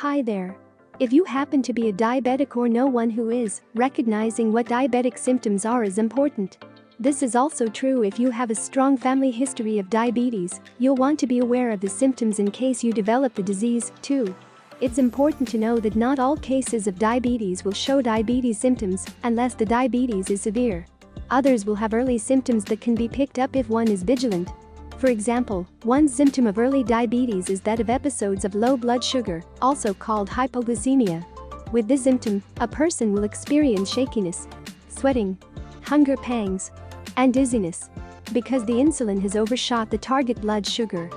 Hi there. If you happen to be a diabetic or know one who is, recognizing what diabetic symptoms are is important. This is also true if you have a strong family history of diabetes. You'll want to be aware of the symptoms in case you develop the disease, too. It's important to know that not all cases of diabetes will show diabetes symptoms unless the diabetes is severe. Others will have early symptoms that can be picked up if one is vigilant. For example, one symptom of early diabetes is that of episodes of low blood sugar, also called hypoglycemia. With this symptom, a person will experience shakiness, sweating, hunger pangs, and dizziness because the insulin has overshot the target blood sugar.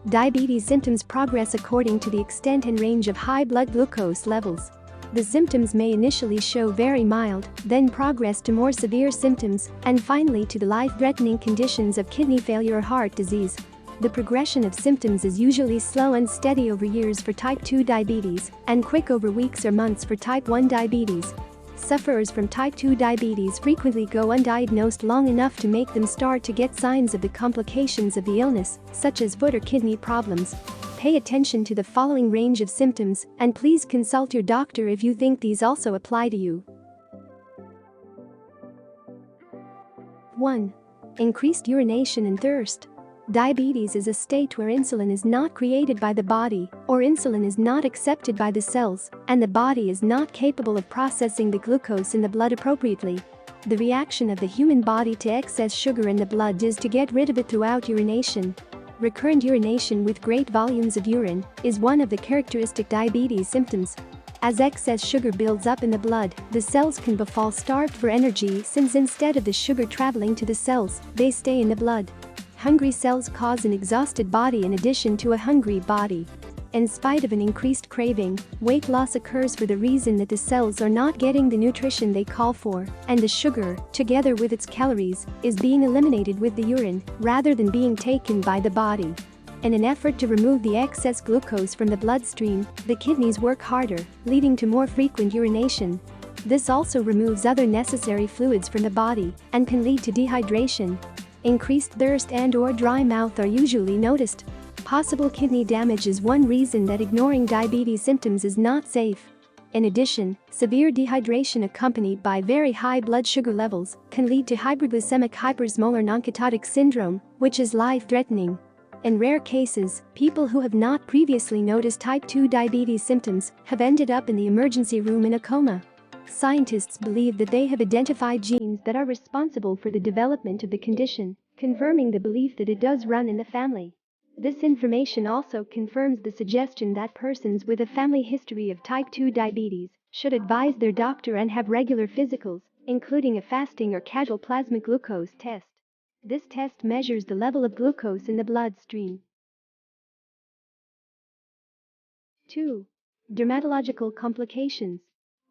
Diabetes symptoms progress according to the extent and range of high blood glucose levels. The symptoms may initially show very mild, then progress to more severe symptoms, and finally to the life-threatening conditions of kidney failure or heart disease. The progression of symptoms is usually slow and steady over years for type 2 diabetes, and quick over weeks or months for type 1 diabetes. Sufferers from type 2 diabetes frequently go undiagnosed long enough to make them start to get signs of the complications of the illness, such as foot or kidney problems. Pay attention to the following range of symptoms, and please consult your doctor if you think these also apply to you. 1. Increased urination and thirst. Diabetes is a state where insulin is not created by the body, or insulin is not accepted by the cells, and the body is not capable of processing the glucose in the blood appropriately. The reaction of the human body to excess sugar in the blood is to get rid of it throughout urination. Recurrent urination with great volumes of urine is one of the characteristic diabetes symptoms. As excess sugar builds up in the blood, the cells can fall starved for energy since instead of the sugar traveling to the cells, they stay in the blood. Hungry cells cause an exhausted body in addition to a hungry body. In spite of an increased craving, weight loss occurs for the reason that the cells are not getting the nutrition they call for, and the sugar, together with its calories, is being eliminated with the urine, rather than being taken by the body. In an effort to remove the excess glucose from the bloodstream, the kidneys work harder, leading to more frequent urination. This also removes other necessary fluids from the body, and can lead to dehydration. Increased thirst and/or dry mouth are usually noticed. Possible kidney damage is one reason that ignoring diabetes symptoms is not safe. In addition, severe dehydration accompanied by very high blood sugar levels can lead to hyperglycemic hypersmolar nonketotic syndrome, which is life-threatening. In rare cases, people who have not previously noticed type 2 diabetes symptoms have ended up in the emergency room in a coma. Scientists believe that they have identified genes that are responsible for the development of the condition, confirming the belief that it does run in the family. This information also confirms the suggestion that persons with a family history of type 2 diabetes should advise their doctor and have regular physicals, including a fasting or casual plasma glucose test. This test measures the level of glucose in the bloodstream. 2. Dermatological complications.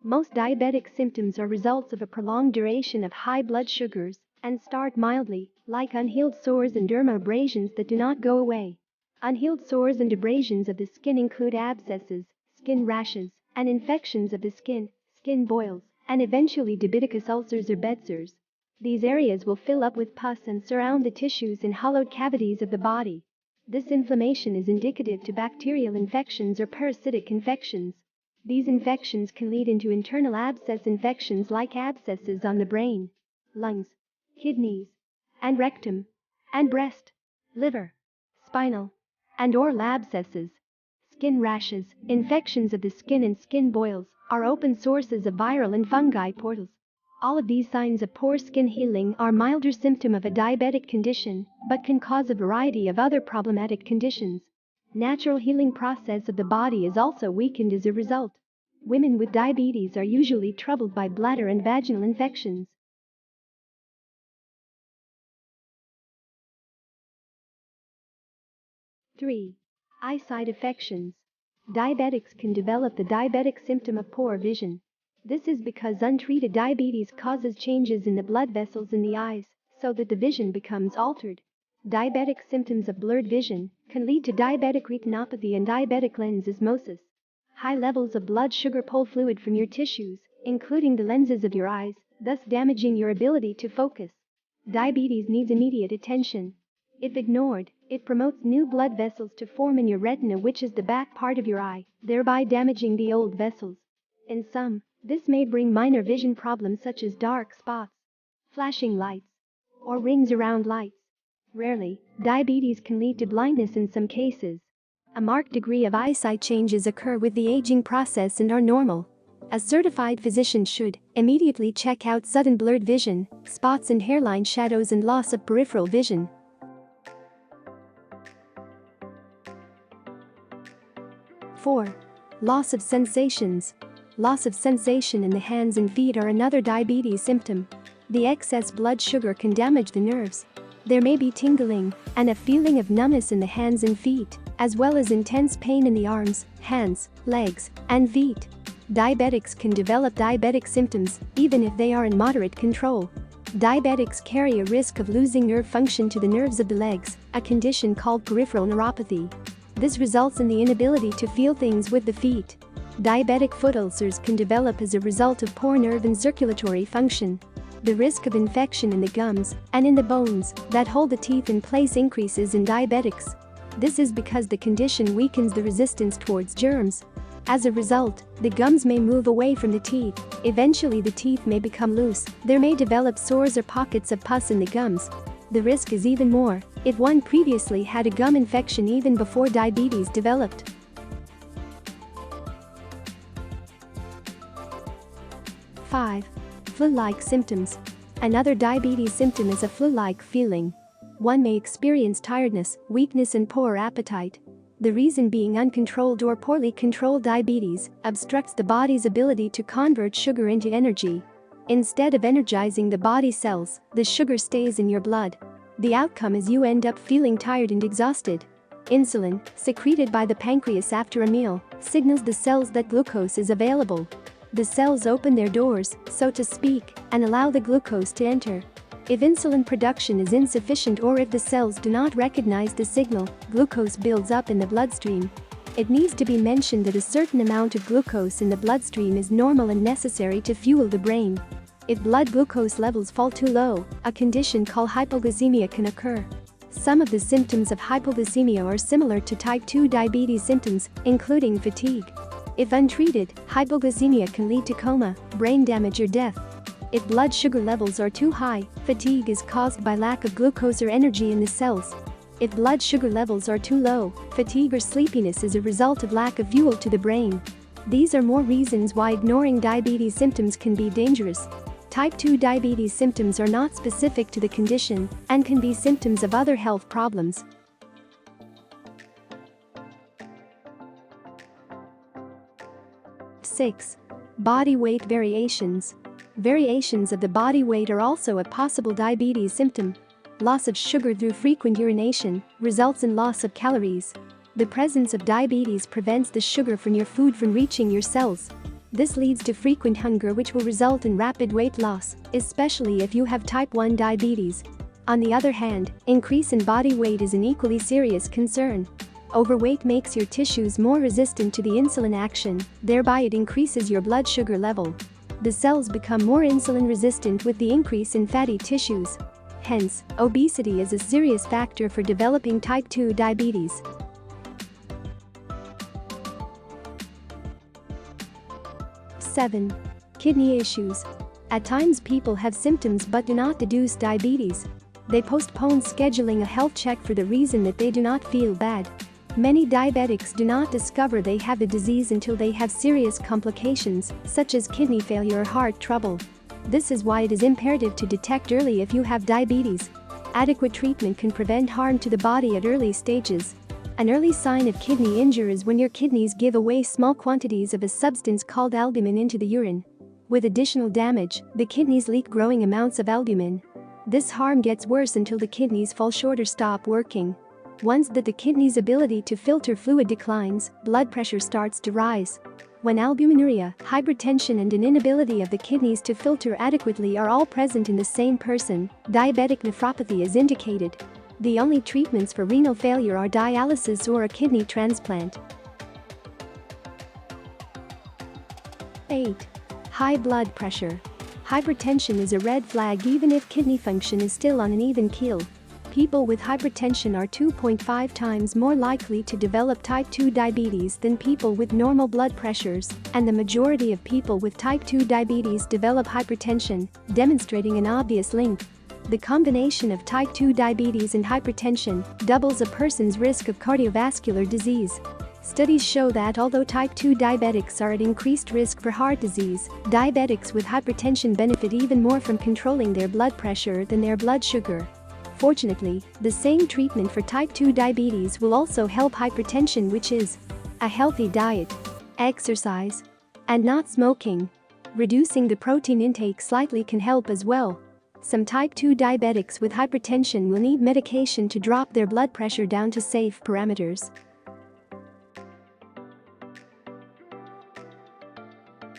Most diabetic symptoms are results of a prolonged duration of high blood sugars and start mildly, like unhealed sores and dermabrasions that do not go away. Unhealed sores and abrasions of the skin include abscesses, skin rashes, and infections of the skin, skin boils, and eventually diabetic ulcers or bed sores. These areas will fill up with pus and surround the tissues and hollowed cavities of the body. This inflammation is indicative to bacterial infections or parasitic infections. These infections can lead into internal abscess infections like abscesses on the brain, lungs, kidneys, and rectum, and breast, liver, spinal, and oral abscesses. Skin rashes, infections of the skin and skin boils are open sources of viral and fungi portals. All of these signs of poor skin healing are milder symptom of a diabetic condition, but can cause a variety of other problematic conditions. Natural healing process of the body is also weakened as a result. Women with diabetes are usually troubled by bladder and vaginal infections. 3. Eyesight affections. Diabetics can develop the diabetic symptom of poor vision. This is because untreated diabetes causes changes in the blood vessels in the eyes, so that the vision becomes altered. Diabetic symptoms of blurred vision can lead to diabetic retinopathy and diabetic lens osmosis. High levels of blood sugar pull fluid from your tissues, including the lenses of your eyes, thus damaging your ability to focus. Diabetes needs immediate attention. If ignored, It promotes new blood vessels to form in your retina, which is the back part of your eye, thereby damaging the old vessels. In some, this may bring minor vision problems such as dark spots, flashing lights, or rings around lights. Rarely, diabetes can lead to blindness in some cases. A marked degree of eyesight changes occur with the aging process and are normal. A certified physician should immediately check out sudden blurred vision, spots and hairline shadows, and loss of peripheral vision. 4. Loss of sensations. Loss of sensation in the hands and feet are another diabetes symptom. The excess blood sugar can damage the nerves. There may be tingling and a feeling of numbness in the hands and feet, as well as intense pain in the arms, hands, legs, and feet. Diabetics can develop diabetic symptoms even if they are in moderate control. Diabetics carry a risk of losing nerve function to the nerves of the legs, a condition called peripheral neuropathy. This results in the inability to feel things with the feet. Diabetic foot ulcers can develop as a result of poor nerve and circulatory function. The risk of infection in the gums and in the bones that hold the teeth in place increases in diabetics. This is because the condition weakens the resistance towards germs. As a result, the gums may move away from the teeth. Eventually, the teeth may become loose. There may develop sores or pockets of pus in the gums. The risk is even more if one previously had a gum infection even before diabetes developed. 5. Flu-like symptoms. Another diabetes symptom is a flu-like feeling. One may experience tiredness, weakness, and poor appetite. The reason being uncontrolled or poorly controlled diabetes obstructs the body's ability to convert sugar into energy. Instead of energizing the body cells, the sugar stays in your blood. The outcome is you end up feeling tired and exhausted. Insulin, secreted by the pancreas after a meal, signals the cells that glucose is available. The cells open their doors, so to speak, and allow the glucose to enter. If insulin production is insufficient or if the cells do not recognize the signal, glucose builds up in the bloodstream. It needs to be mentioned that a certain amount of glucose in the bloodstream is normal and necessary to fuel the brain. If blood glucose levels fall too low, a condition called hypoglycemia can occur. Some of the symptoms of hypoglycemia are similar to type 2 diabetes symptoms, including fatigue. If untreated, hypoglycemia can lead to coma, brain damage, or death. If blood sugar levels are too high, fatigue is caused by lack of glucose or energy in the cells. If blood sugar levels are too low, fatigue or sleepiness is a result of lack of fuel to the brain. These are more reasons why ignoring diabetes symptoms can be dangerous. Type 2 diabetes symptoms are not specific to the condition and can be symptoms of other health problems. 6. Body weight variations. Variations of the body weight are also a possible diabetes symptom. Loss of sugar through frequent urination results in loss of calories. The presence of diabetes prevents the sugar from your food from reaching your cells. This leads to frequent hunger, which will result in rapid weight loss, especially if you have type 1 diabetes. On the other hand, increase in body weight is an equally serious concern. Overweight makes your tissues more resistant to the insulin action, thereby it increases your blood sugar level. The cells become more insulin resistant with the increase in fatty tissues. Hence, obesity is a serious factor for developing type 2 diabetes. 7. Kidney issues. At times people have symptoms but do not deduce diabetes. They postpone scheduling a health check for the reason that they do not feel bad. Many diabetics do not discover they have the disease until they have serious complications, such as kidney failure or heart trouble. This is why it is imperative to detect early if you have diabetes. Adequate treatment can prevent harm to the body at early stages. An early sign of kidney injury is when your kidneys give away small quantities of a substance called albumin into the urine. With additional damage, the kidneys leak growing amounts of albumin. This harm gets worse until the kidneys fall short or stop working. Once that the kidney's ability to filter fluid declines, blood pressure starts to rise. When albuminuria, hypertension, and an inability of the kidneys to filter adequately are all present in the same person, diabetic nephropathy is indicated. The only treatments for renal failure are dialysis or a kidney transplant. 8. High blood pressure. Hypertension is a red flag even if kidney function is still on an even keel. People with hypertension are 2.5 times more likely to develop type 2 diabetes than people with normal blood pressures, and the majority of people with type 2 diabetes develop hypertension, demonstrating an obvious link. The combination of type 2 diabetes and hypertension doubles a person's risk of cardiovascular disease. Studies show that although type 2 diabetics are at increased risk for heart disease, diabetics with hypertension benefit even more from controlling their blood pressure than their blood sugar. Fortunately, the same treatment for type 2 diabetes will also help hypertension, which is a healthy diet, exercise, and not smoking. Reducing the protein intake slightly can help as well. Some type 2 diabetics with hypertension will need medication to drop their blood pressure down to safe parameters.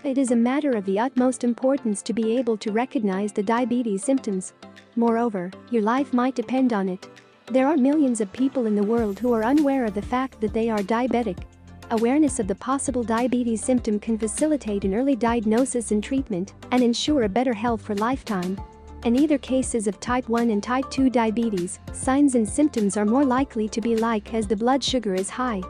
It is a matter of the utmost importance to be able to recognize the diabetes symptoms. Moreover, your life might depend on it. There are millions of people in the world who are unaware of the fact that they are diabetic. Awareness of the possible diabetes symptom can facilitate an early diagnosis and treatment and ensure a better health for lifetime. In either cases of type 1 and type 2 diabetes, signs and symptoms are more likely to be alike as the blood sugar is high.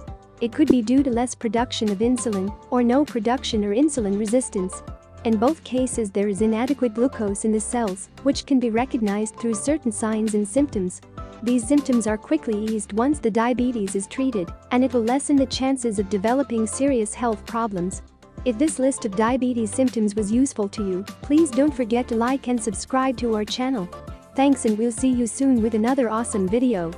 It could be due to less production of insulin or no production or insulin resistance. In both cases, there is inadequate glucose in the cells, which can be recognized through certain signs and symptoms. These symptoms are quickly eased once the diabetes is treated, and it will lessen the chances of developing serious health problems. If this list of diabetes symptoms was useful to you, please don't forget to like and subscribe to our channel. Thanks, and we'll see you soon with another awesome video.